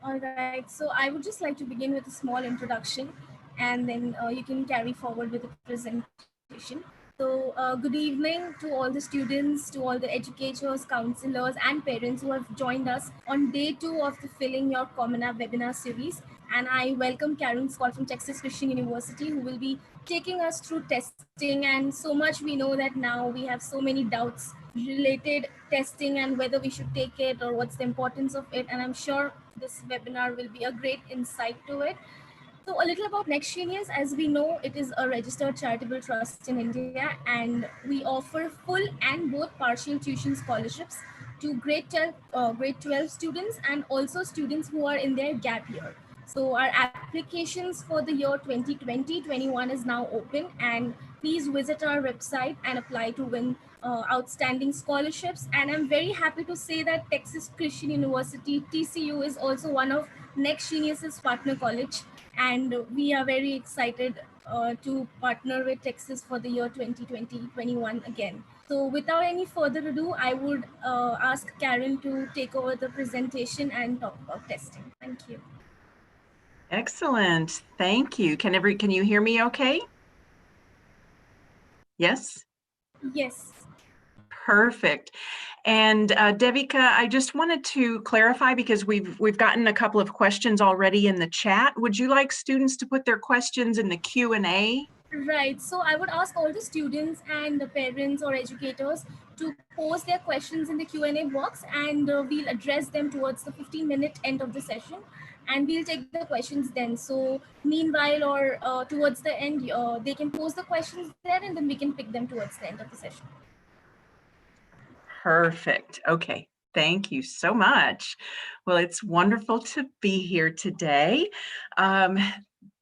All right, so I would just like to begin with a small introduction and then you can carry forward with the presentation. So, good evening to all the students, to all the educators, counselors, and parents who have joined us on day 2 of the Filling Your Common App webinar series. And I welcome Karen Scott from Texas Christian University, who will be taking us through testing. And so much we know that now we have so many doubts related testing and whether we should take it or what's the importance of it. And I'm sure this webinar will be a great insight to it. So, a little about Next Genius. As we know, it is a registered charitable trust in India, and we offer full and both partial tuition scholarships to grade 12 students and also students who are in their gap year. So, our applications for the year 2020-21 is now open, and please visit our website and apply to win outstanding scholarships. And I'm very happy to say that Texas Christian University, TCU, is also one of Next Genius's partner college, and we are very excited to partner with Texas for the year 2020-21 again. So without any further ado, I would ask Karen to take over the presentation and talk about testing. Thank you. Excellent. Thank you. Can you hear me okay? Yes? Yes. Perfect. And Devika, I just wanted to clarify because we've gotten a couple of questions already in the chat. Would you like students to put their questions in the Q&A? Right. So I would ask all the students and the parents or educators to post their questions in the Q&A box, and we'll address them towards the 15-minute end of the session, and we'll take the questions then. So meanwhile, or towards the end, they can post the questions there, and then we can pick them towards the end of the session. Perfect. Okay. Thank you so much. Well, it's wonderful to be here today.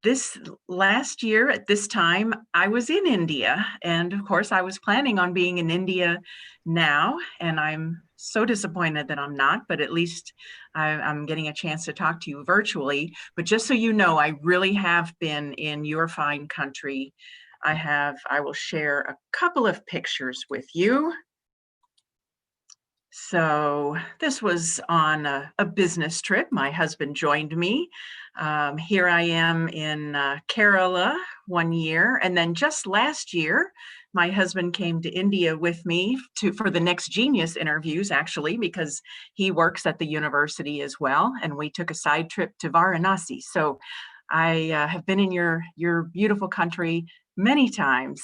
This last year at this time, I was in India, and of course, I was planning on being in India now, and I'm so disappointed that I'm not, but at least I'm getting a chance to talk to you virtually. But just so you know, I really have been in your fine country. I will share a couple of pictures with you. So this was on a business trip. My husband joined me. Here I am in Kerala one year. And then just last year, my husband came to India with me for the Next Genius interviews, actually, because he works at the university as well. And we took a side trip to Varanasi. So I have been in your beautiful country many times.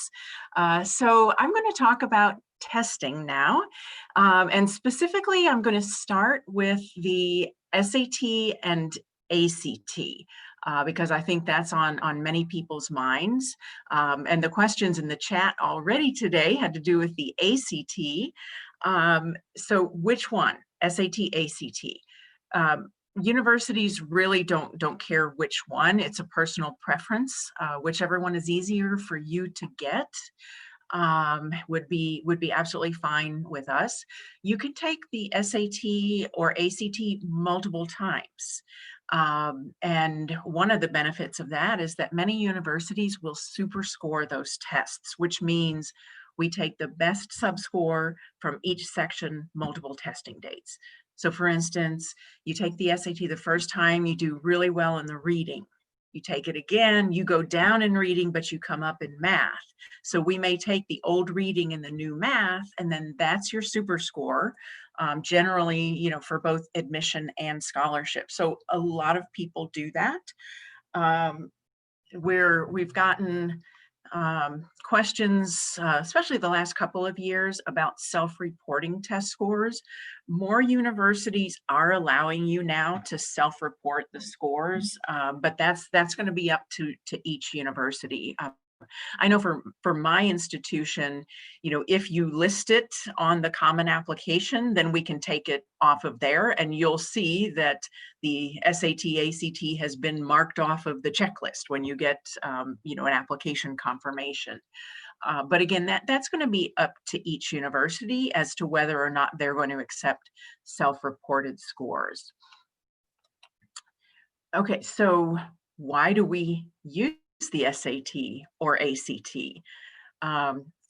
So I'm going to talk about testing now. And specifically, I'm going to start with the SAT and ACT because I think that's on many people's minds. And the questions in the chat already today had to do with the ACT. So which one? SAT, ACT? Universities really don't care which one. It's a personal preference. Whichever one is easier for you to get would be absolutely fine with us. You could take the SAT or ACT multiple times. And one of the benefits of that is that many universities will super score those tests, which means we take the best subscore from each section multiple testing dates. So for instance, you take the SAT the first time, you do really well in the reading. You take it again, you go down in reading, but you come up in math. So we may take the old reading and the new math, and then that's your super score, generally, you know, for both admission and scholarship. So a lot of people do that. We've gotten questions, especially the last couple of years, about self-reporting test scores. More universities are allowing you now to self-report the scores, but that's going to be up to each university. I know for my institution, you know, if you list it on the Common application, then we can take it off of there, and you'll see that the SAT, ACT has been marked off of the checklist when you get, you know, an application confirmation. But again, that's going to be up to each university as to whether or not they're going to accept self-reported scores. Okay, so why do we use the SAT or ACT?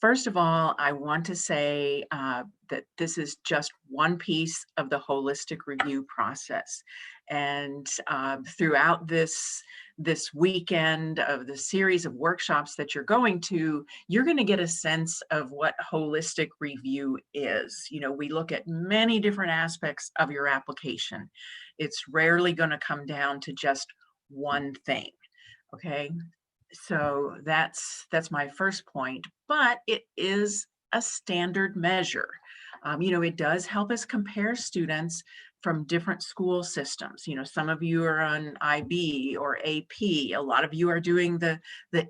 First of all, I want to say that this is just one piece of the holistic review process. And throughout this weekend of the series of workshops that you're going to, you're going to get a sense of what holistic review is. You know, we look at many different aspects of your application. It's rarely going to come down to just one thing. Okay, so that's my first point, but it is a standard measure. You know, it does help us compare students from different school systems. You know, some of you are on IB or AP. A lot of you are doing the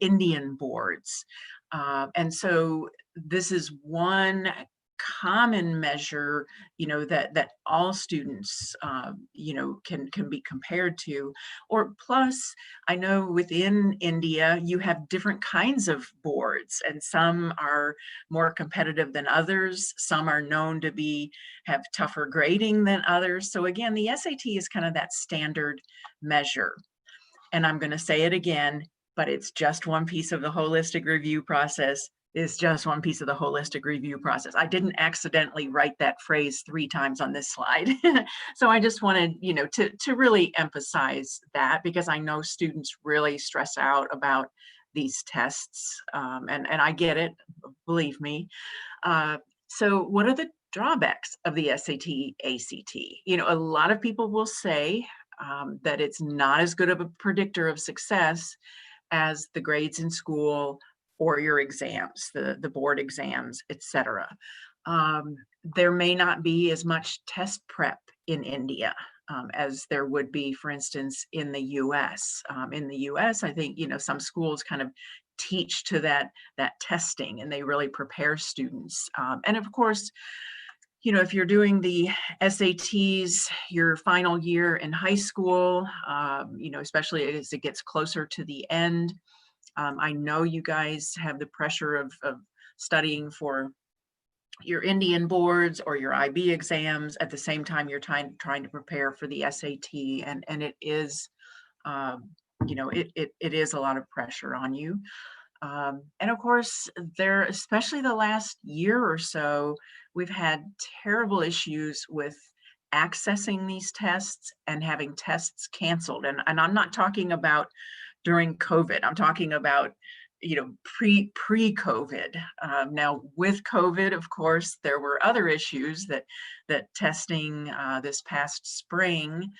Indian boards. And so this is one common measure, you know, that all students, you know, can be compared to. Or plus, I know within India, you have different kinds of boards, and some are more competitive than others. Some are known to have tougher grading than others. So again, the SAT is kind of that standard measure. And I'm going to say it again, but it's just one piece of the holistic review process. Is just one piece of the holistic review process. I didn't accidentally write that phrase 3 times on this slide. So I just wanted, you know, to really emphasize that, because I know students really stress out about these tests, and I get it, believe me. So what are the drawbacks of the SAT, ACT? You know, a lot of people will say that it's not as good of a predictor of success as the grades in school or your exams, the board exams, etc. There may not be as much test prep in India as there would be, for instance, in the US. In the US, I think, you know, some schools kind of teach to that testing, and they really prepare students. And of course, you know, if you're doing the SATs your final year in high school, you know, especially as it gets closer to the end, I know you guys have the pressure of studying for your Indian boards or your IB exams at the same time you're trying to prepare for the SAT, and it is, you know, it is a lot of pressure on you. And of course, especially the last year or so, we've had terrible issues with accessing these tests and having tests canceled. And I'm not talking about during COVID. I'm talking about, you know, pre-COVID. Now with COVID, of course, there were other issues that testing this past spring,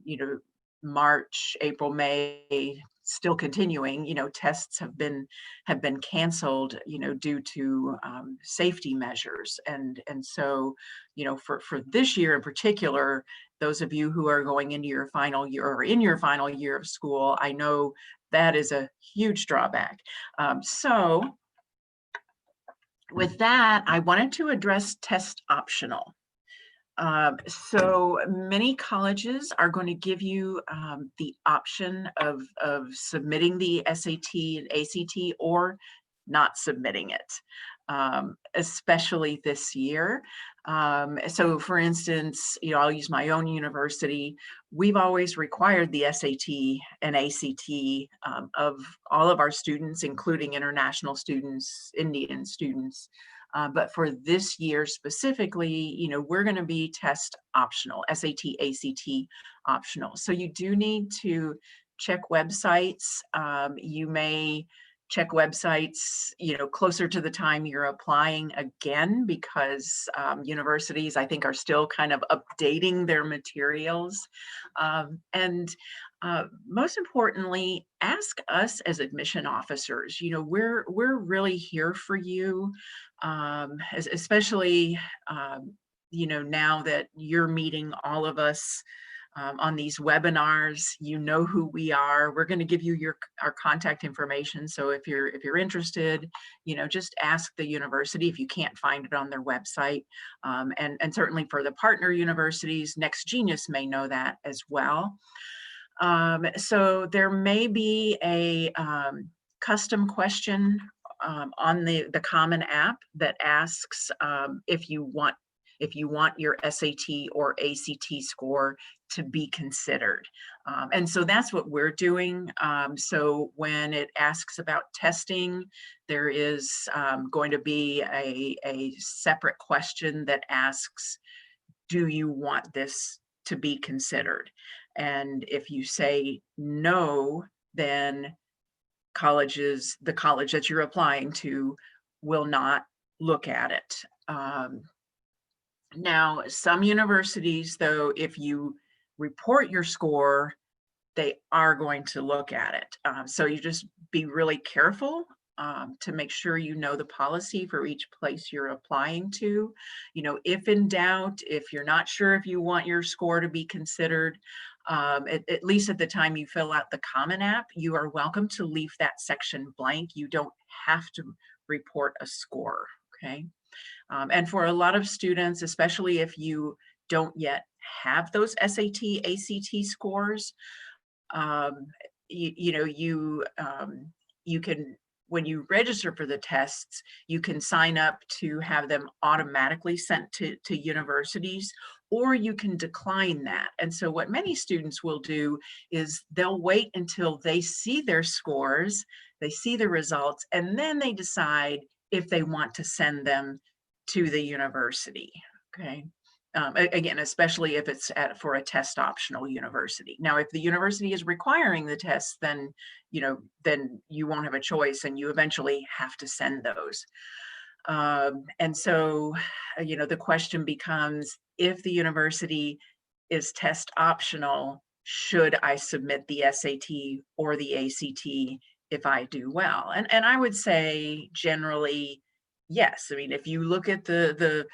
you know, March, April, May, still continuing, you know, tests have been canceled, you know, due to safety measures. And so, you know, for this year in particular, those of you who are going into your final year or in your final year of school, I know that is a huge drawback. So with that, I wanted to address test optional. So many colleges are going to give you the option of submitting the SAT and ACT or not submitting it, especially this year. So for instance, you know, I'll use my own university. We've always required the SAT and ACT of all of our students, including international students, Indian students. But for this year specifically, you know, we're going to be test optional, SAT, ACT optional. So you do need to check websites. You may check websites, you know, closer to the time you're applying again, because universities, I think, are still kind of updating their materials. And most importantly, ask us as admission officers. You know, we're really here for you, especially, you know, now that you're meeting all of us on these webinars. You know who we are. We're going to give you our contact information. So if you're interested, you know, just ask the university if you can't find it on their website. And certainly for the partner universities, Next Genius may know that as well. So there may be a custom question on the CommonApp that asks if you want if you want your SAT or ACT score to be considered. And so that's what we're doing. So when it asks about testing, there is going to be a separate question that asks, do you want this to be considered? And if you say no, then the college that you're applying to will not look at it. Now, some universities, though, if you report your score, they are going to look at it. So you just be really careful to make sure you know the policy for each place you're applying to. You know, if in doubt, if you're not sure if you want your score to be considered, at least at the time you fill out the CommonApp, you are welcome to leave that section blank. You don't have to report a score, okay? And for a lot of students, especially if you don't yet have those SAT, ACT scores, you can, when you register for the tests, you can sign up to have them automatically sent to universities, or you can decline that. And so what many students will do is they'll wait until they see their scores, they see the results, and then they decide if they want to send them to the university, okay? Again, especially if it's for a test optional university. Now, if the university is requiring the tests, then you won't have a choice and you eventually have to send those. And so, the question becomes, if the university is test optional, should I submit the SAT or the ACT if I do well? And I would say generally, yes. I mean, if you look at the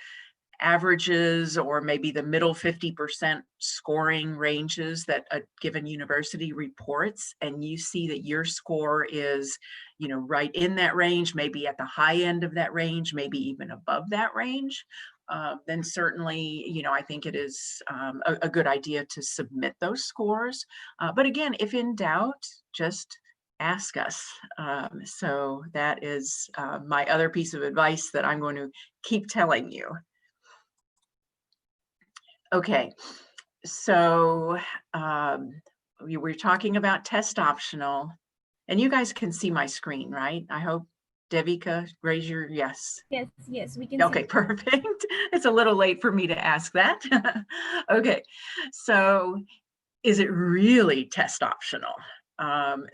averages or maybe the middle 50% scoring ranges that a given university reports, and you see that your score is, right in that range, maybe at the high end of that range, maybe even above that range, then certainly, I think it is a good idea to submit those scores. But again, if in doubt, just ask us. So that is my other piece of advice that I'm going to keep telling you. Okay, so we were talking about test optional, and you guys can see my screen, right? I hope. Devika, raise your yes. Yes, we can Okay, see. perfect. It's a little late for me to ask that. Okay, so is it really test optional?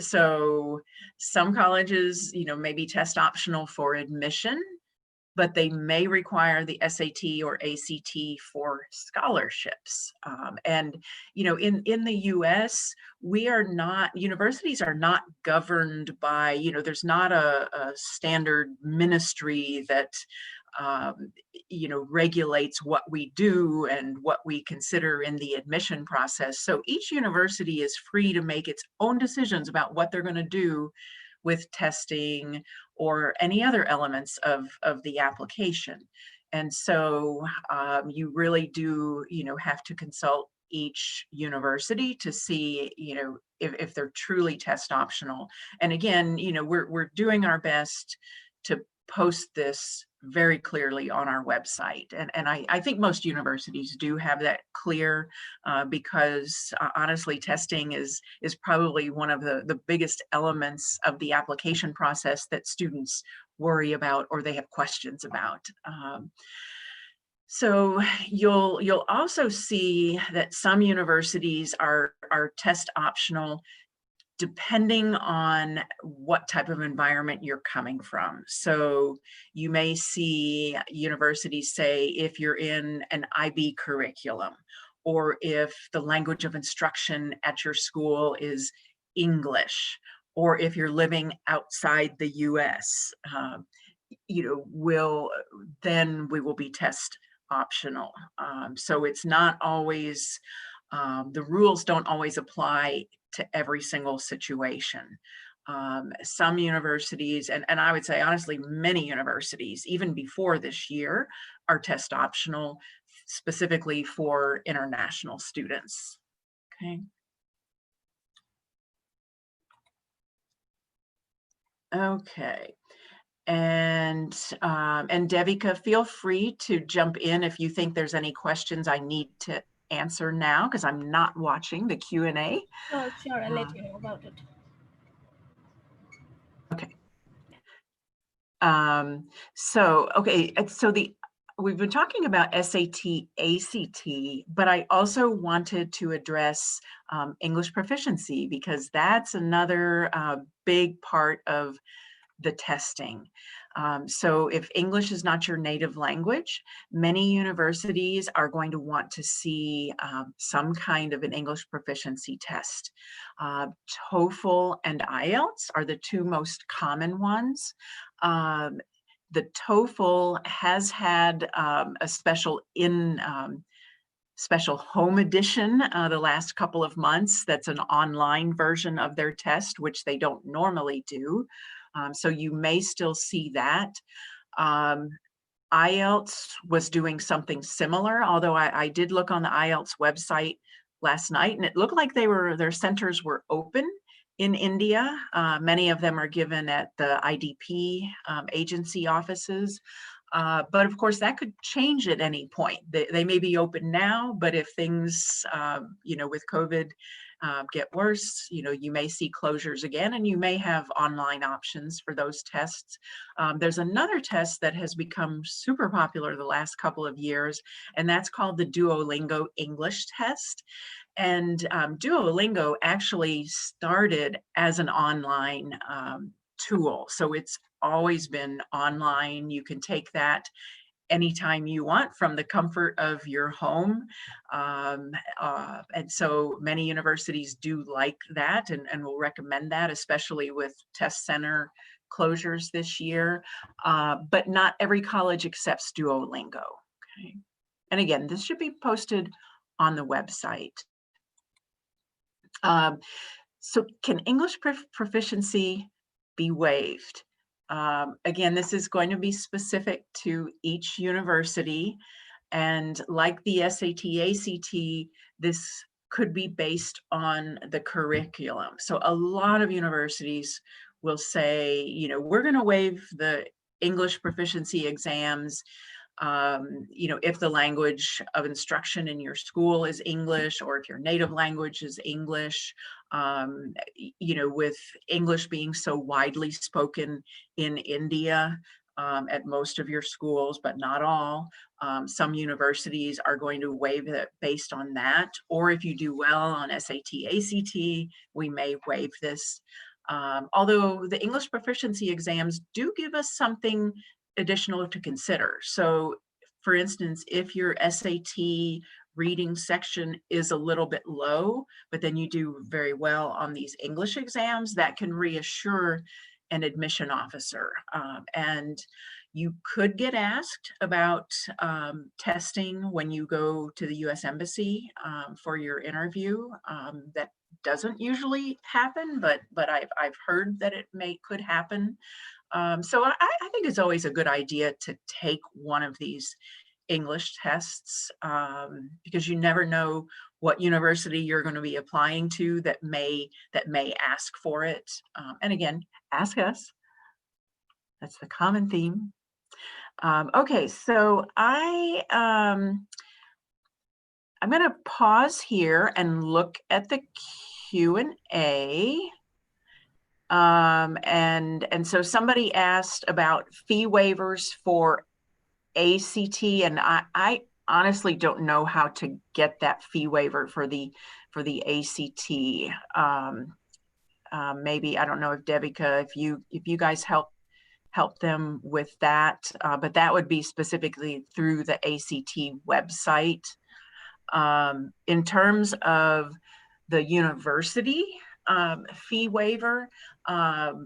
So some colleges, may be test optional for admission, but they may require the SAT or ACT for scholarships. And, in the US, universities are not governed by, there's not a standard ministry that, regulates what we do and what we consider in the admission process. So each university is free to make its own decisions about what they're going to do with testing or any other elements of the application. And so you really do, have to consult each university to see, if they're truly test optional. And again, we're doing our best to post this very clearly on our website. And I think most universities do have that clear because honestly, testing is probably one of the biggest elements of the application process that students worry about or they have questions about. So you'll also see that some universities are test optional depending on what type of environment you're coming from. So you may see universities say if you're in an IB curriculum, or if the language of instruction at your school is English, or if you're living outside the US, we will be test optional. So it's not always, the rules don't always apply to every single situation. Some universities, and I would say honestly, many universities, even before this year, are test optional specifically for international students. Okay. Okay. And Devika, feel free to jump in if you think there's any questions I need to answer now, because I'm not watching the Q&A. Sure, I'll let you know about it. Okay. So we've been talking about SAT, ACT, but I also wanted to address English proficiency, because that's another big part of the testing. So if English is not your native language, many universities are going to want to see some kind of an English proficiency test. TOEFL and IELTS are the two most common ones. The TOEFL has had a special home edition the last couple of months. That's an online version of their test, which they don't normally do. So you may still see that. IELTS was doing something similar, although I did look on the IELTS website last night, and it looked like their centers were open in India. Many of them are given at the IDP agency offices. But of course, that could change at any point. They may be open now, but if things, with COVID get worse, you may see closures again, and you may have online options for those tests. There's another test that has become super popular the last couple of years, and that's called the Duolingo English test. And Duolingo actually started as an online tool. So it's always been online. You can take that anytime you want from the comfort of your home. And so many universities do like that and will recommend that, especially with test center closures this year. But not every college accepts Duolingo. Okay. And again, this should be posted on the website. So can English proficiency be waived? Again, this is going to be specific to each university. And like the SAT, ACT, this could be based on the curriculum. So a lot of universities will say, we're going to waive the English proficiency exams if the language of instruction in your school is English, or if your native language is English, with English being so widely spoken in India at most of your schools, but not all. Some universities are going to waive it based on that. Or if you do well on SAT, ACT, we may waive this. Although the English proficiency exams do give us something additional to consider. So for instance, if your SAT reading section is a little bit low, but then you do very well on these English exams, that can reassure an admission officer. And you could get asked about testing when you go to the US Embassy for your interview. That doesn't usually happen, but I've heard that it could happen. So I think it's always a good idea to take one of these English tests because you never know what university you're going to be applying to that may ask for it. And again, ask us. That's the common theme. Okay, so I'm going to pause here and look at the Q&A. And so somebody asked about fee waivers for ACT, and I honestly don't know how to get that fee waiver for the ACT. Maybe, I don't know if Devika, if you guys help them with that, but that would be specifically through the ACT website. In terms of the university fee waiver,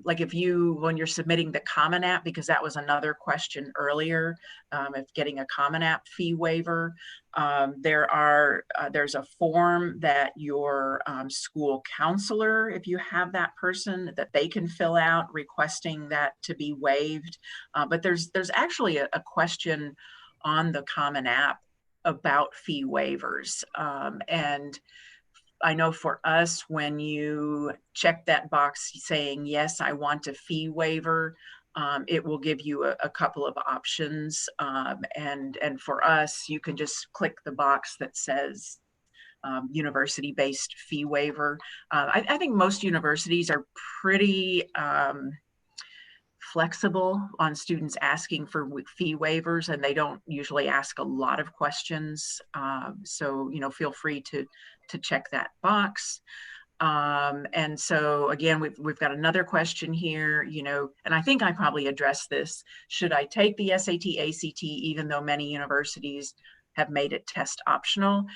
like when you're submitting the CommonApp, because that was another question earlier, if getting a CommonApp fee waiver, there's a form that your school counselor, if you have that person, that they can fill out requesting that to be waived. But there's actually a question on the CommonApp about fee waivers. And I know for us, when you check that box saying, yes, I want a fee waiver, it will give you a couple of options. And for us, you can just click the box that says university-based fee waiver. I think most universities are pretty flexible on students asking for fee waivers, and they don't usually ask a lot of questions. So, feel free to check that box. And so again, we've got another question here, and I think I probably addressed this. Should I take the SAT, ACT, even though many universities have made it test optional?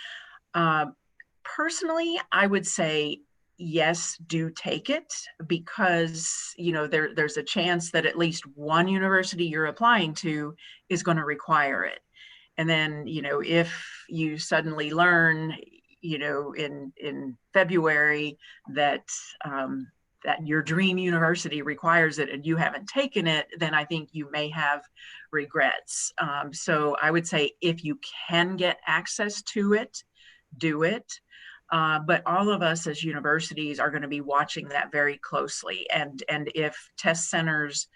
Personally, I would say yes, do take it, because there's a chance that at least one university you're applying to is going to require it. And then, if you suddenly learn, in February that that your dream university requires it and you haven't taken it, then I think you may have regrets. So I would say if you can get access to it, do it. But all of us as universities are going to be watching that very closely. And if test centers,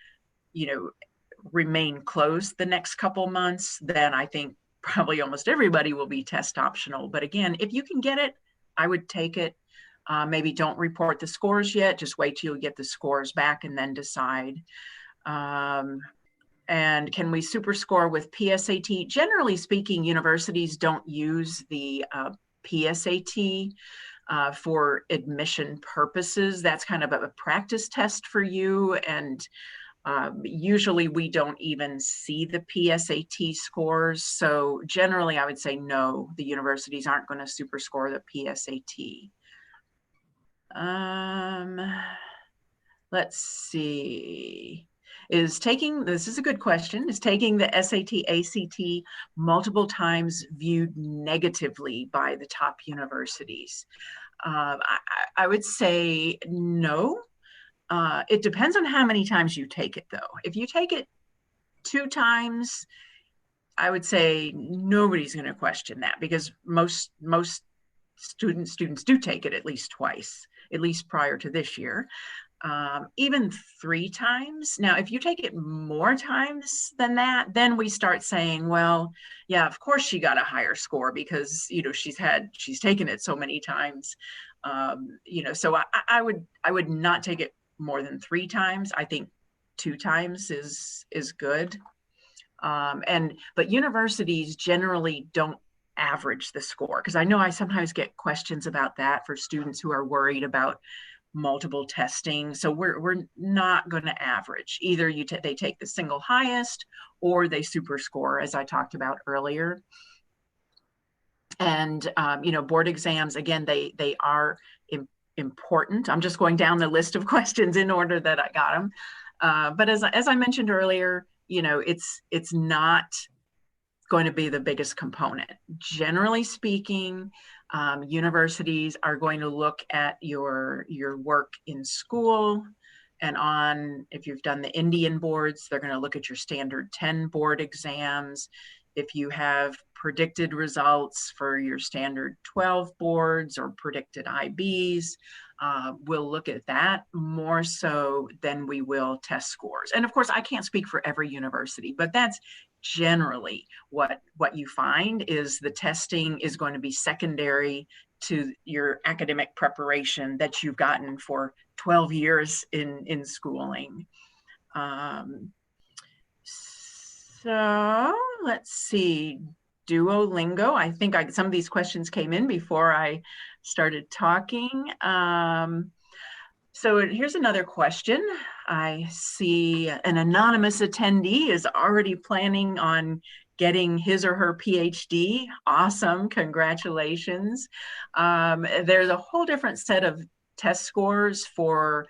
remain closed the next couple months, then I think probably almost everybody will be test optional. But again, if you can get it, I would take it. Maybe don't report the scores yet. Just wait till you get the scores back and then decide. And can we super score with PSAT? Generally speaking, universities don't use the PSAT for admission purposes. That's kind of a practice test for you. And usually we don't even see the PSAT scores. So generally I would say no, the universities aren't going to super score the PSAT. Let's see. This is a good question, is taking the SAT, ACT multiple times viewed negatively by the top universities? I would say no. It depends on how many times you take it, though. If you take it 2 times, I would say nobody's going to question that, because most students do take it at least twice, at least prior to this year. Even 3 times. Now, if you take it more times than that, then we start saying, well, yeah, of course she got a higher score because, she's taken it so many times. So I would not take it more than 3 times. I think 2 times is good. But universities generally don't average the score, because I know I sometimes get questions about that for students who are worried about multiple testing. So we're not going to average. Either they take the single highest or they super score, as I talked about earlier. And board exams, again, they are important. I'm just going down the list of questions in order that I got them. But as I mentioned earlier, it's not going to be the biggest component. Generally speaking, universities are going to look at your work in school, and if you've done the Indian boards, they're going to look at your standard 10 board exams. If you have predicted results for your standard 12 boards or predicted IBs, we'll look at that more so than we will test scores. And of course, I can't speak for every university, but that's generally what you find is the testing is going to be secondary to your academic preparation that you've gotten for 12 years in schooling. So let's see, Duolingo. I think some of these questions came in before I started talking. So here's another question. I see an anonymous attendee is already planning on getting his or her PhD. Awesome, congratulations. There's a whole different set of test scores for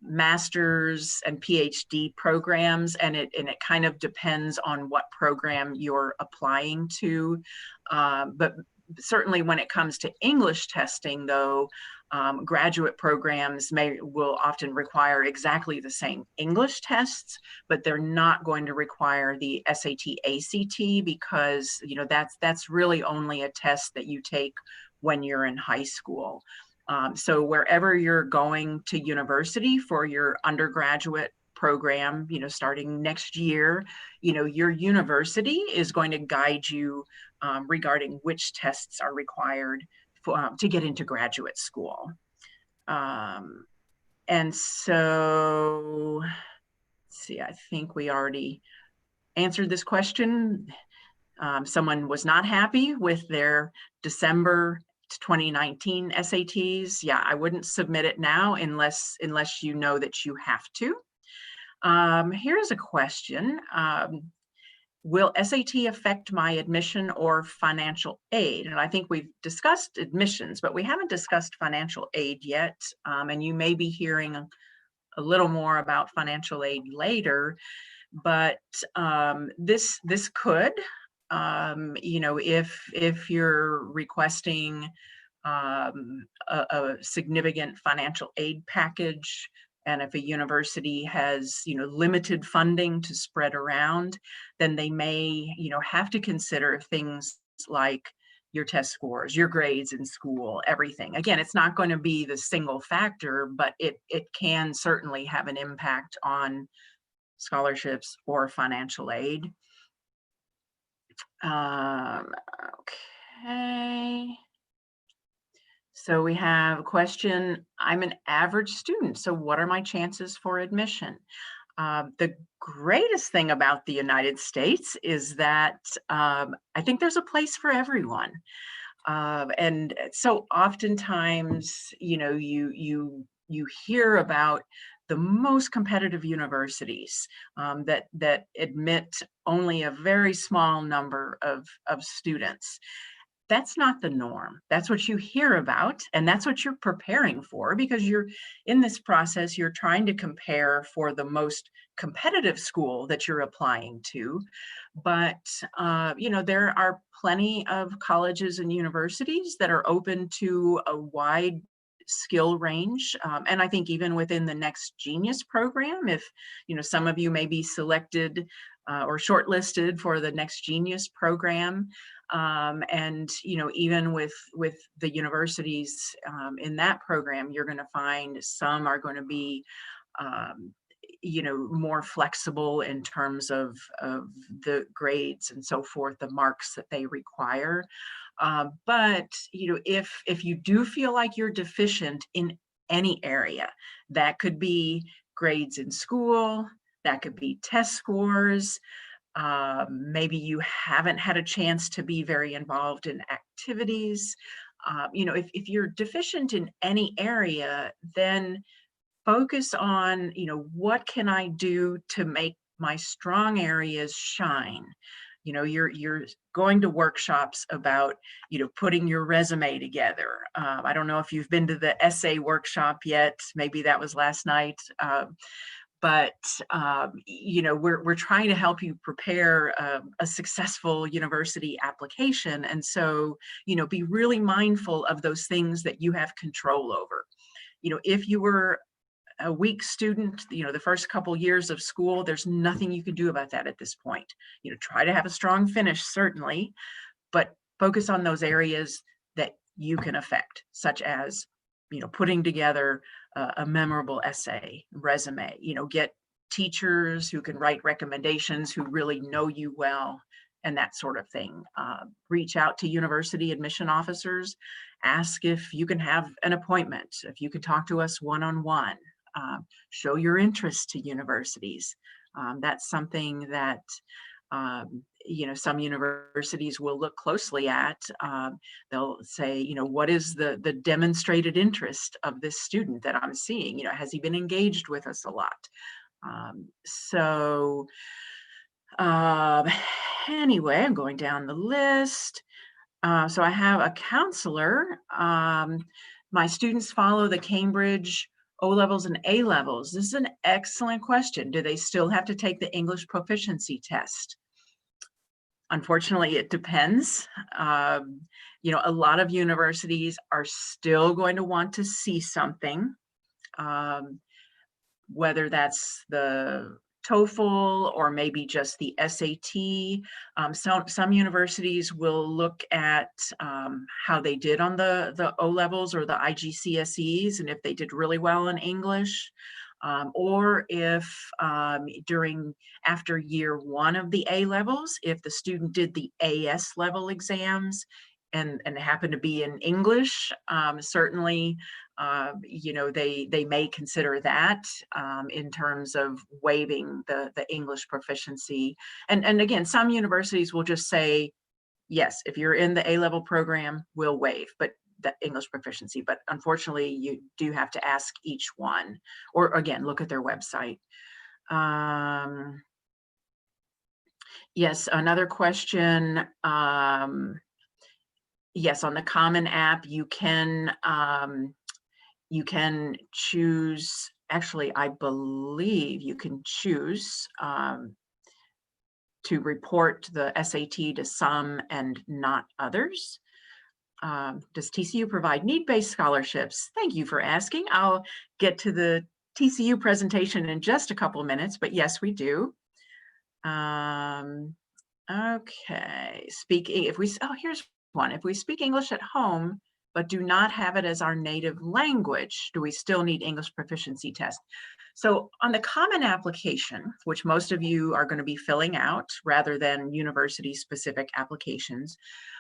master's and PhD programs, and it kind of depends on what program you're applying to. But certainly when it comes to English testing, though, graduate programs will often require exactly the same English tests, but they're not going to require the SAT, ACT, because that's really only a test that you take when you're in high school. So wherever you're going to university for your undergraduate program, starting next year, your university is going to guide you regarding which tests are required to get into graduate school. And so, let's see, I think we already answered this question. Someone was not happy with their December 2019 SATs. Yeah, I wouldn't submit it now unless you know that you have to. Here's a question. Will SAT affect my admission or financial aid? And I think we've discussed admissions, but we haven't discussed financial aid yet. And you may be hearing a little more about financial aid later, but this could, if you're requesting a significant financial aid package, and if a university has, limited funding to spread around, then they may, have to consider things like your test scores, your grades in school, everything. Again, it's not going to be the single factor, but it can certainly have an impact on scholarships or financial aid. Okay. So we have a question. I'm an average student, so what are my chances for admission? The greatest thing about the United States is that I think there's a place for everyone. And so oftentimes, you hear about the most competitive universities that admit only a very small number of students. That's not the norm. That's what you hear about, and that's what you're preparing for, because you're in this process, you're trying to compare for the most competitive school that you're applying to. But, there are plenty of colleges and universities that are open to a wide skill range. And I think even within the Next Genius program, if, some of you may be selected or shortlisted for the Next Genius program, and even with the universities in that program, you're going to find some are going to be more flexible in terms of the grades and so forth, the marks that they require. But if you do feel like you're deficient in any area, that could be grades in school, that could be test scores. Maybe you haven't had a chance to be very involved in activities. If you're deficient in any area, then focus on, what can I do to make my strong areas shine? You're going to workshops about, putting your resume together. I don't know if you've been to the essay workshop yet. Maybe that was last night. But we're trying to help you prepare a successful university application. And so, be really mindful of those things that you have control over. If you were a weak student, the first couple years of school, there's nothing you can do about that at this point. Try to have a strong finish, certainly, but focus on those areas that you can affect, such as, putting together a memorable essay, resume, get teachers who can write recommendations, who really know you well, and that sort of thing. Reach out to university admission officers, ask if you can have an appointment, if you could talk to us one-on-one. Show your interest to universities. That's something that some universities will look closely at. They'll say, what is the demonstrated interest of this student that I'm seeing? Has he been engaged with us a lot? Anyway, I'm going down the list. So I have a counselor. My students follow the Cambridge O-levels and A-levels. This is an excellent question. Do they still have to take the English proficiency test? Unfortunately, it depends. A lot of universities are still going to want to see something, whether that's the TOEFL or maybe just the SAT. Some universities will look at how they did on the O-levels or the IGCSEs, and if they did really well in English. Or if after year one of the A levels, if the student did the AS level exams and happened to be in English, certainly, they may consider that in terms of waiving the English proficiency. And again, some universities will just say, yes, if you're in the A-level program, we'll waive, but the English proficiency. But unfortunately, you do have to ask each one, or again, look at their website. Yes, another question. Yes, on the Common App, you can choose. Actually, I believe you can choose to report the SAT to some and not others. Does TCU provide need-based scholarships? Thank you for asking. I'll get to the TCU presentation in just a couple of minutes, but yes, we do. Okay, here's one. If we speak English at home, but do not have it as our native language, do we still need English proficiency test? So on the Common application, which most of you are going to be filling out rather than university-specific applications,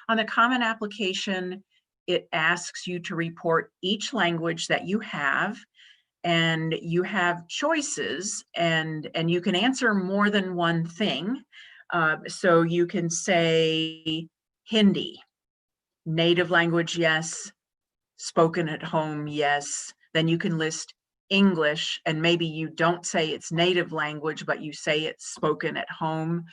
on the Common application, it asks you to report each language that you have, and you have choices, and you can answer more than one thing. So you can say Hindi, native language, yes. Spoken at home, yes. Then you can list English, and maybe you don't say it's native language, but you say it's spoken at home.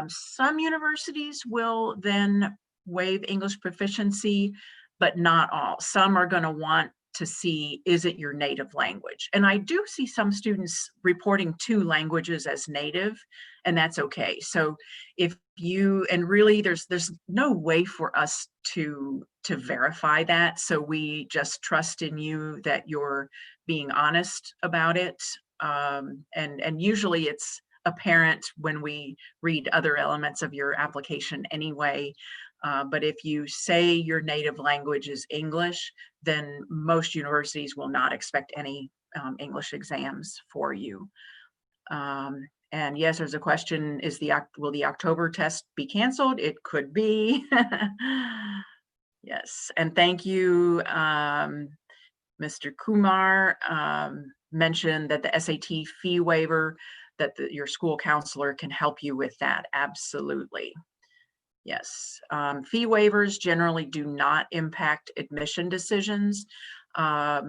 Some universities will then waive English proficiency, but not all. Some are going to want to see, is it your native language? And I do see some students reporting 2 languages as native, and that's okay. So if you, and really there's no way for us to verify that. So we just trust in you that you're being honest about it. And usually it's apparent when we read other elements of your application anyway. But if you say your native language is English, then most universities will not expect any English exams for you. And yes, there's a question, will the October test be canceled? It could be. Yes, and thank you, Mr. Kumar mentioned that the SAT fee waiver, that your school counselor can help you with that, absolutely. Yes, fee waivers generally do not impact admission decisions, but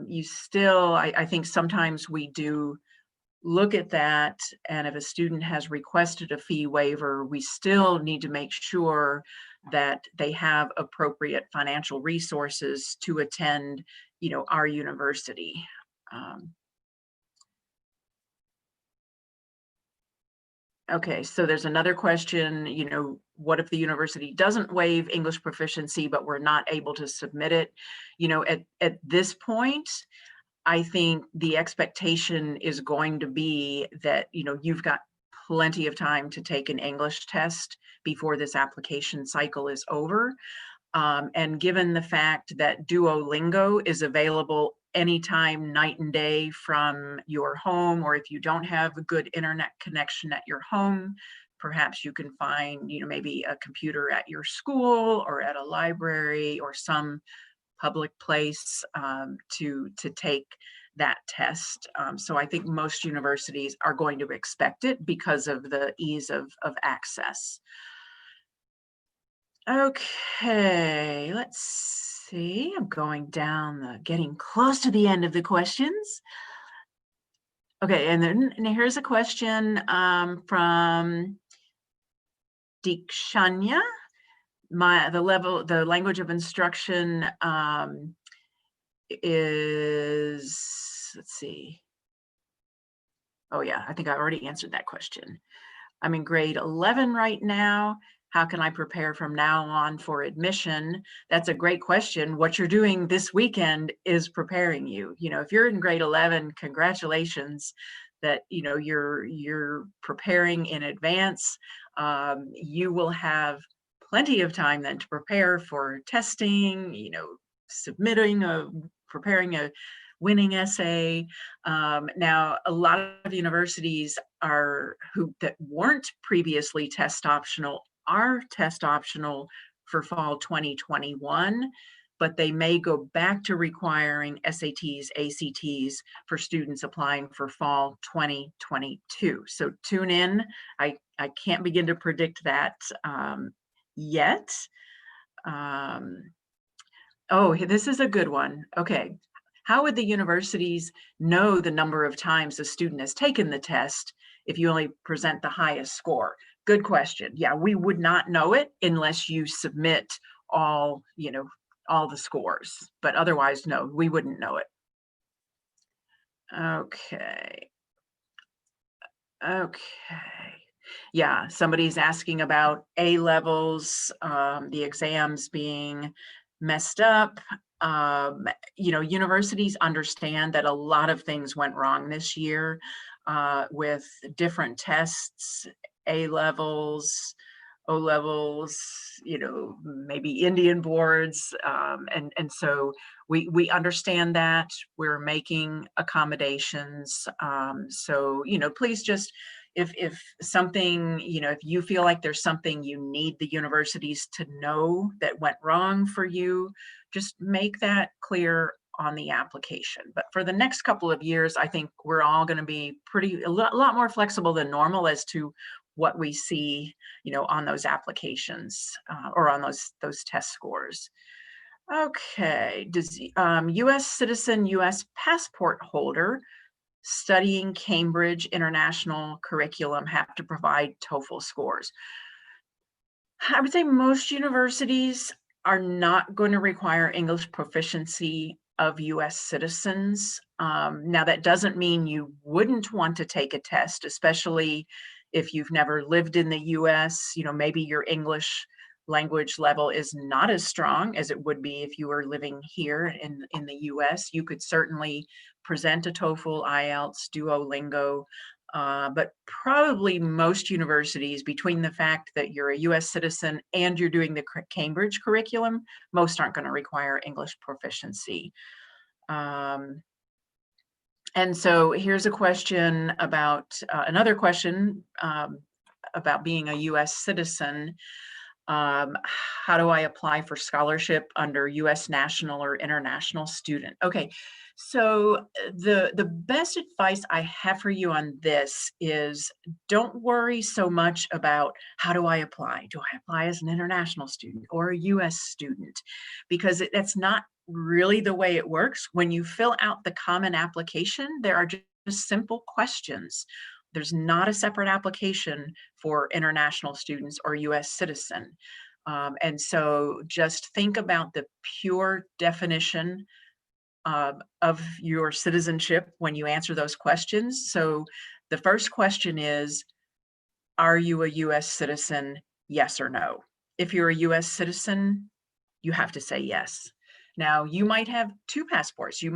you still, I think sometimes we do look at that, and if a student has requested a fee waiver, we still need to make sure that they have appropriate financial resources to attend, our university. Okay, so there's another question, what if the university doesn't waive English proficiency, but we're not able to submit it? At this point, I think the expectation is going to be that, you've got plenty of time to take an English test before this application cycle is over. And given the fact that Duolingo is available anytime, night and day from your home, or if you don't have a good internet connection at your home, perhaps you can find, maybe a computer at your school or at a library or some public place to take that test. So I think most universities are going to expect it because of the ease of access. Okay, let's see. I'm going down getting close to the end of the questions. Okay, and here's a question from Dikshanya. The language of instruction is, let's see. Oh yeah, I think I already answered that question. I'm in grade 11 right now. How can I prepare from now on for admission? That's a great question. What you're doing this weekend is preparing you. If you're in grade 11, congratulations that, you're preparing in advance. You will have plenty of time then to prepare for testing, submitting a preparing a winning essay. Now, a lot of universities that weren't previously test optional are test optional for fall 2021, but they may go back to requiring SATs, ACTs for students applying for fall 2022. So tune in. I can't begin to predict that yet. Oh, this is a good one. Okay. How would the universities know the number of times a student has taken the test if you only present the highest score? Good question. Yeah, we would not know it unless you submit all, all the scores, but otherwise, no, we wouldn't know it. Okay. Yeah, somebody's asking about A levels, the exams being messed up. Universities understand that a lot of things went wrong this year with different tests, A levels, O levels, maybe Indian boards. And so we understand that. We're making accommodations. So, please just, if something, if you feel like there's something you need the universities to know that went wrong for you, just make that clear on the application. But for the next couple of years, I think we're all going to be a lot more flexible than normal as to what we see, on those applications or on those test scores. Okay, does U.S. citizen, U.S. passport holder studying Cambridge International Curriculum have to provide TOEFL scores? I would say most universities are not going to require English proficiency of U.S. citizens. Now, that doesn't mean you wouldn't want to take a test, especially if you've never lived in the U.S. Maybe your English language level is not as strong as it would be if you were living here in the U.S. You could certainly present a TOEFL, IELTS, Duolingo, but probably most universities, between the fact that you're a U.S. citizen and you're doing the Cambridge curriculum, most aren't going to require English proficiency. And so here's a question about, another question about being a U.S. citizen. How do I apply for scholarship under U.S. national or international student? Okay, so the best advice I have for you on this is don't worry so much about how do I apply? Do I apply as an international student or a U.S. student? Because that's not really the way it works. When you fill out the common application, there are just simple questions. There's not a separate application for international students or U.S. citizen. And so just think about the pure definition of your citizenship when you answer those questions. So the first question is, are you a U.S. citizen? Yes or no? If you're a U.S. citizen, you have to say yes. Now, you might have two passports. You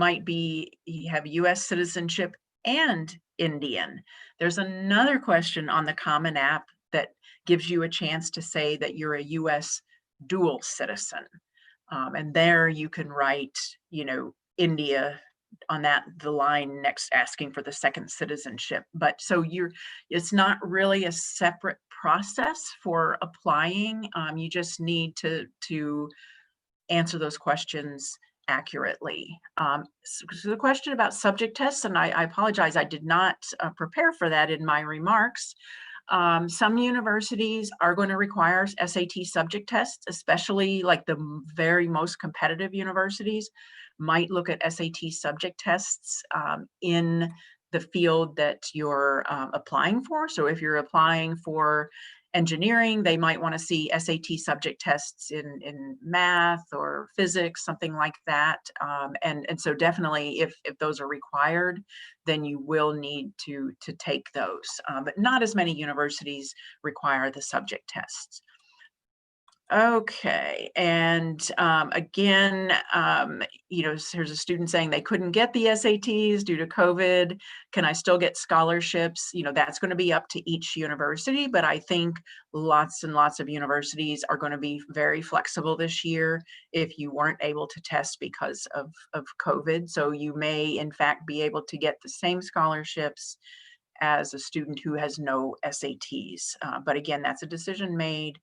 have U.S. citizenship and Indian. There's another question on the CommonApp that gives you a chance to say that you're a U.S. dual citizen. And there you can write, India on the line next, asking for the second citizenship. But so it's not really a separate process for applying. You just need to answer those questions accurately. So the question about subject tests, and I apologize, I did not prepare for that in my remarks. Some universities are going to require SAT subject tests, especially like the very most competitive universities might look at SAT subject tests in the field that you're applying for. So if you're applying for engineering, they might want to see SAT subject tests in math or physics, something like that. And so definitely if those are required, then you will need to take those. But not as many universities require the subject tests. Okay, and again, here's a student saying they couldn't get the SATs due to COVID. Can I still get scholarships? That's going to be up to each university, but I think lots and lots of universities are going to be very flexible this year if you weren't able to test because of COVID. So you may, in fact, be able to get the same scholarships as a student who has no SATs. But again, that's a decision made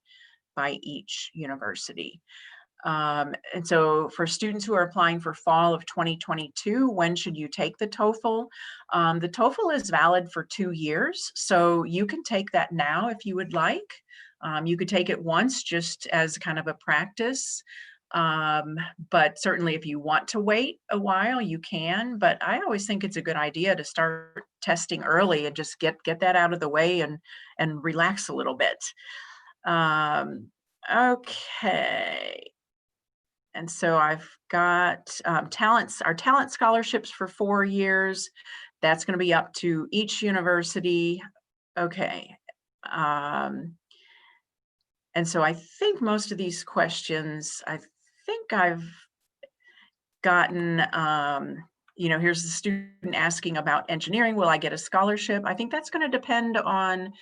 by each university. And so for students who are applying for fall of 2022, when should you take the TOEFL? The TOEFL is valid for 2 years, so you can take that now if you would like. You could take it once just as kind of a practice. But certainly if you want to wait a while, you can. But I always think it's a good idea to start testing early and just get that out of the way and relax a little bit. Okay. And so I've got our talent scholarships for 4 years. That's going to be up to each university. Okay. And so I think most of these questions, I think I've gotten, here's the student asking about engineering. Will I get a scholarship? I think that's going to depend on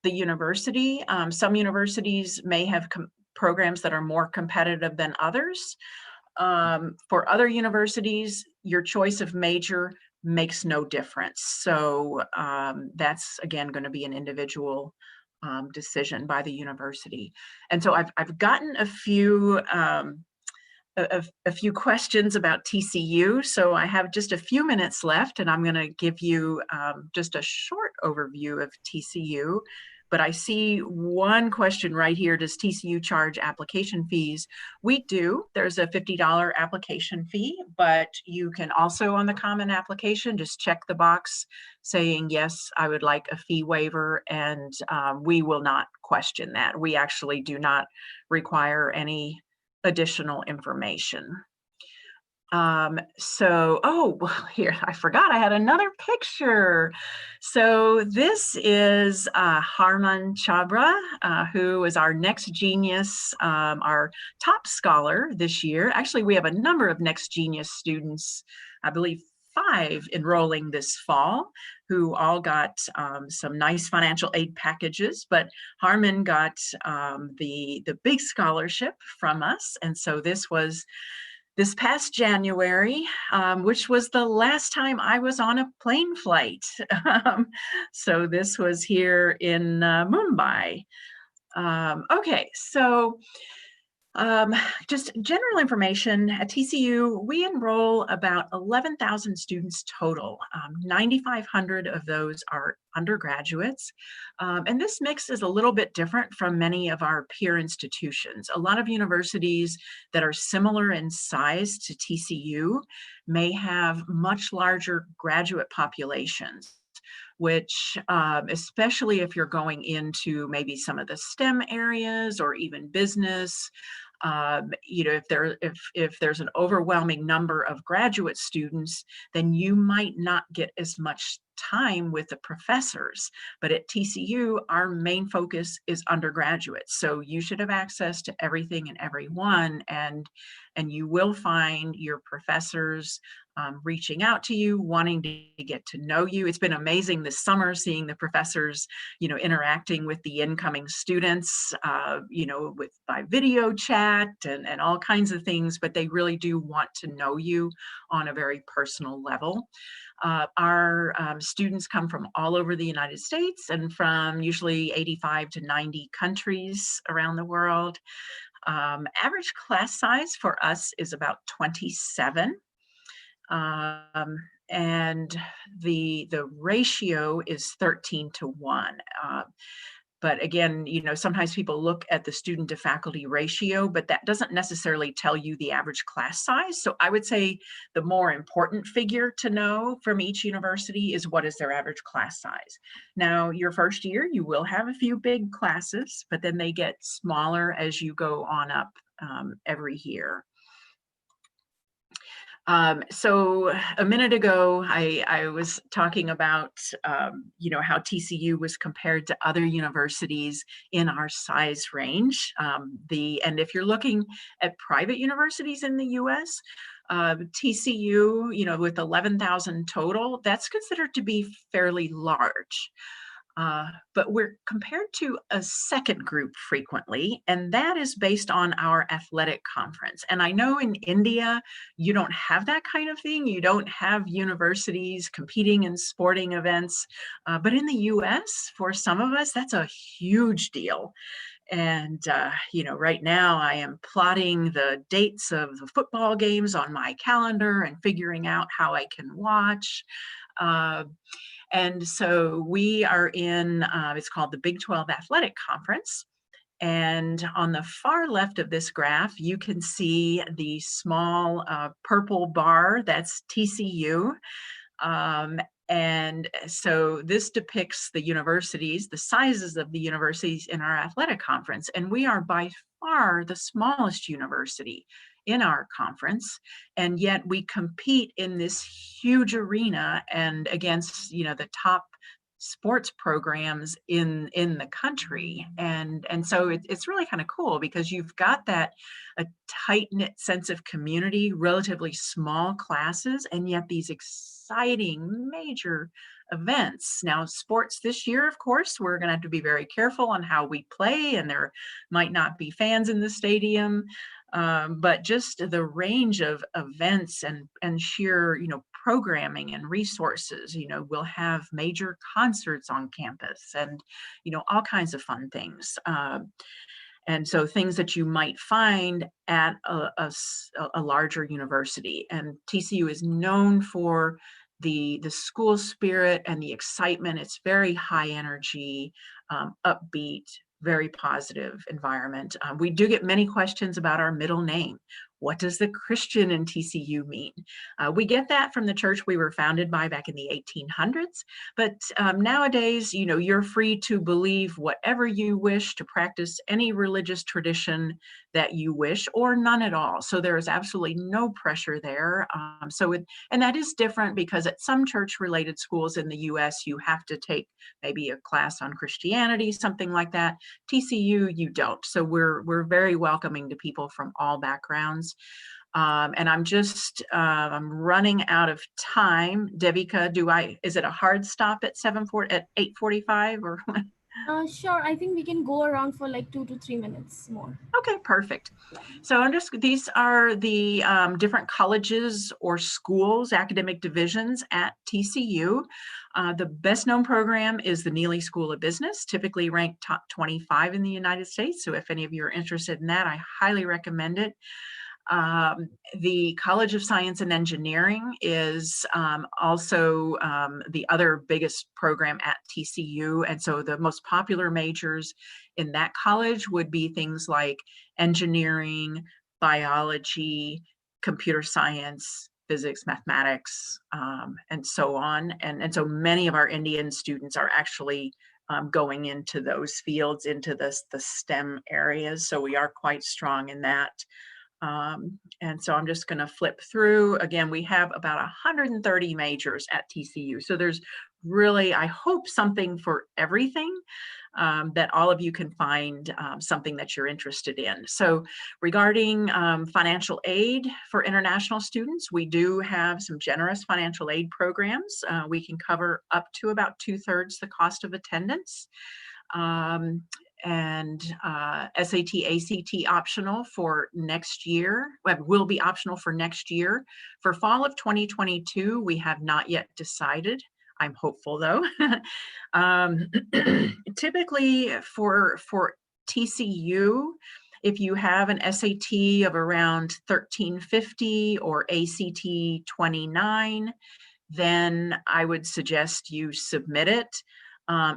the university. Some universities may have programs that are more competitive than others. For other universities, your choice of major makes no difference. So that's, again, going to be an individual decision by the university. And so I've gotten a few questions about TCU. So I have just a few minutes left, and I'm going to give you just a short overview of TCU. But I see one question right here. Does TCU charge application fees? We do. There's a $50 application fee, but you can also, on the Common application, just check the box saying, yes, I would like a fee waiver, and we will not question that. We actually do not require any additional information. Here, I forgot I had another picture. So this is Harman Chabra, who is our Next Genius, our top scholar this year. Actually, we have a number of Next Genius students, I believe 5 enrolling this fall, who all got some nice financial aid packages, but Harman got the big scholarship from us. And so this was this past January, which was the last time I was on a plane flight. So this was here in Mumbai. Okay, so just general information. At TCU, we enroll about 11,000 students total. 9,500 of those are undergraduates. And this mix is a little bit different from many of our peer institutions. A lot of universities that are similar in size to TCU may have much larger graduate populations, which especially if you're going into maybe some of the STEM areas or even business, if there's an overwhelming number of graduate students, then you might not get as much time with the professors. But at TCU, our main focus is undergraduates. So you should have access to everything and everyone, and you will find your professors reaching out to you, wanting to get to know you. It's been amazing this summer seeing the professors, interacting with the incoming students, by video chat and all kinds of things, but they really do want to know you on a very personal level. Our students come from all over the United States and from usually 85 to 90 countries around the world. Average class size for us is about 27. And the ratio is 13 to 1. But again, sometimes people look at the student to faculty ratio, but that doesn't necessarily tell you the average class size. So I would say the more important figure to know from each university is what is their average class size. Now, your first year, you will have a few big classes, but then they get smaller as you go on up every year. So a minute ago, I was talking about, how TCU was compared to other universities in our size range. And if you're looking at private universities in the US, TCU, with 11,000 total, that's considered to be fairly large. But we're compared to a second group frequently, and that is based on our athletic conference. And I know in India, you don't have that kind of thing. You don't have universities competing in sporting events. But in the US, for some of us, that's a huge deal. And, right now I am plotting the dates of the football games on my calendar and figuring out how I can watch. Uh, and so we are in, it's called the Big 12 Athletic Conference. And on the far left of this graph, you can see the small purple bar, that's TCU. And so this depicts the universities, the sizes of the universities in our athletic conference. And we are by far the smallest university in our conference. And yet we compete in this huge arena and against, the top sports programs in the country. And so it's really kind of cool because you've got that a tight-knit sense of community, relatively small classes, and yet these exciting major events. Now, sports this year, of course, we're going to have to be very careful on how we play, and there might not be fans in the stadium. But just the range of events and sheer, programming and resources, we'll have major concerts on campus and, all kinds of fun things. And so things that you might find at a larger university. And TCU is known for the school spirit and the excitement. It's very high energy, upbeat, very positive environment. We do get many questions about our middle name. What does the Christian in TCU mean? We get that from the church we were founded by back in the 1800s, but nowadays, you're free to believe whatever you wish, to practice any religious tradition that you wish, or none at all. So there is absolutely no pressure there. And that is different because at some church-related schools in the US, you have to take maybe a class on Christianity, something like that. TCU, you don't. So we're very welcoming to people from all backgrounds. And I'm running out of time. Devika, is it a hard stop at 8:45 or? Sure, I think we can go around for like 2 to 3 minutes more. Okay, perfect. So these are the different colleges or schools, academic divisions at TCU. The best known program is the Neely School of Business, typically ranked top 25 in the United States. So if any of you are interested in that, I highly recommend it. The College of Science and Engineering is also the other biggest program at TCU. And so the most popular majors in that college would be things like engineering, biology, computer science, physics, mathematics, and so on. And so many of our Indian students are actually going into those fields, into the STEM areas. So we are quite strong in that. And so I'm just going to flip through. Again, we have about 130 majors at TCU. So there's really, I hope, something for everything, that all of you can find something that you're interested in. So regarding financial aid for international students, we do have some generous financial aid programs. We can cover up to about 2/3 the cost of attendance. And SAT, ACT optional for next year, will be optional for next year. For fall of 2022, we have not yet decided. I'm hopeful though. Typically for TCU, if you have an SAT of around 1350 or ACT 29, then I would suggest you submit it.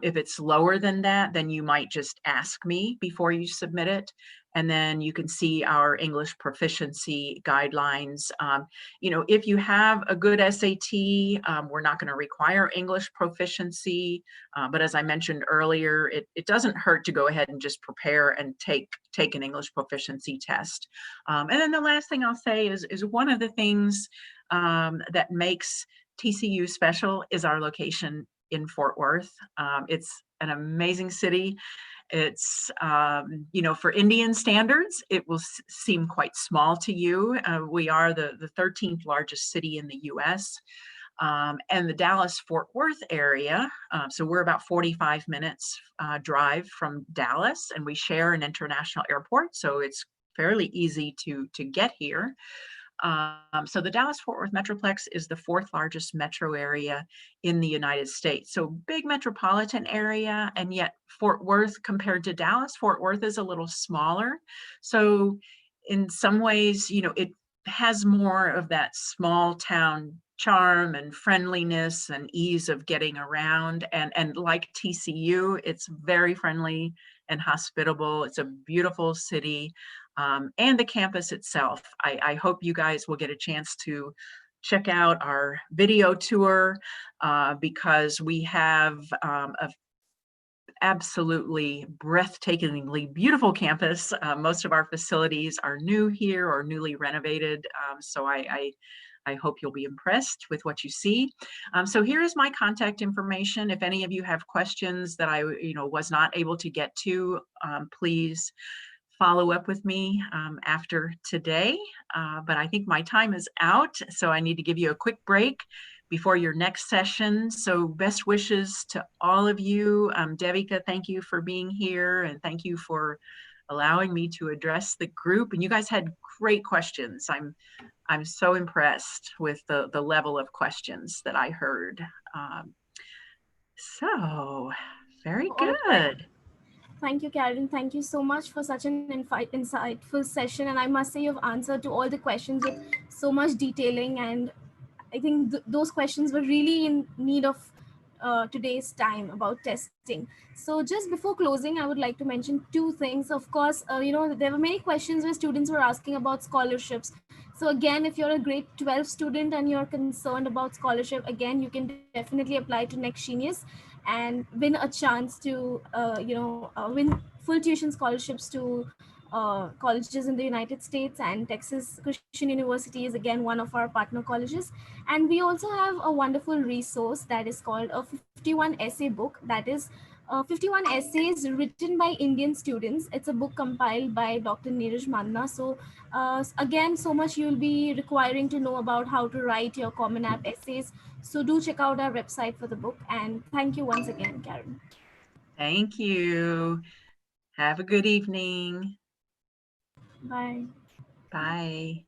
If it's lower than that, then you might just ask me before you submit it. And then you can see our English proficiency guidelines. If you have a good SAT, we're not going to require English proficiency. But as I mentioned earlier, it doesn't hurt to go ahead and just prepare and take an English proficiency test. And then the last thing I'll say is one of the things that makes TCU special is our location in Fort Worth. It's an amazing city. It's, for Indian standards, it will seem quite small to you. We are the 13th largest city in the US. And the Dallas-Fort Worth area, so we're about 45 minutes drive from Dallas, and we share an international airport, so it's fairly easy to get here. So the Dallas-Fort Worth Metroplex is the 4th largest metro area in the United States. So big metropolitan area, and yet Fort Worth compared to Dallas, Fort Worth is a little smaller. So in some ways, it has more of that small town charm and friendliness and ease of getting around. And like TCU, it's very friendly and hospitable. It's a beautiful city. And the campus itself. I hope you guys will get a chance to check out our video tour because we have a absolutely breathtakingly beautiful campus. Most of our facilities are new here or newly renovated. So I hope you'll be impressed with what you see. So here is my contact information. If any of you have questions that I was not able to get to, please follow up with me after today. But I think my time is out, so I need to give you a quick break before your next session. So best wishes to all of you. Devika, thank you for being here, and thank you for allowing me to address the group. And you guys had great questions. I'm so impressed with the level of questions that I heard. So very good. Thank you, Karen. Thank you so much for such an insightful session. And I must say, you've answered to all the questions with so much detailing. And I think those questions were really in need of today's time about testing. So just before closing, I would like to mention 2 things. Of course, there were many questions where students were asking about scholarships. So again, if you're a grade 12 student and you're concerned about scholarship, again, you can definitely apply to Next Genius and win a chance to, win full tuition scholarships to colleges in the United States, and Texas Christian University is again one of our partner colleges. And we also have a wonderful resource that is called a 51 essay book, that is 51 essays written by Indian students. It's a book compiled by Dr. Neeraj Manna. So again, so much you'll be requiring to know about how to write your Common App essays. So do check out our website for the book. And thank you once again, Karen. Thank you. Have a good evening. Bye. Bye.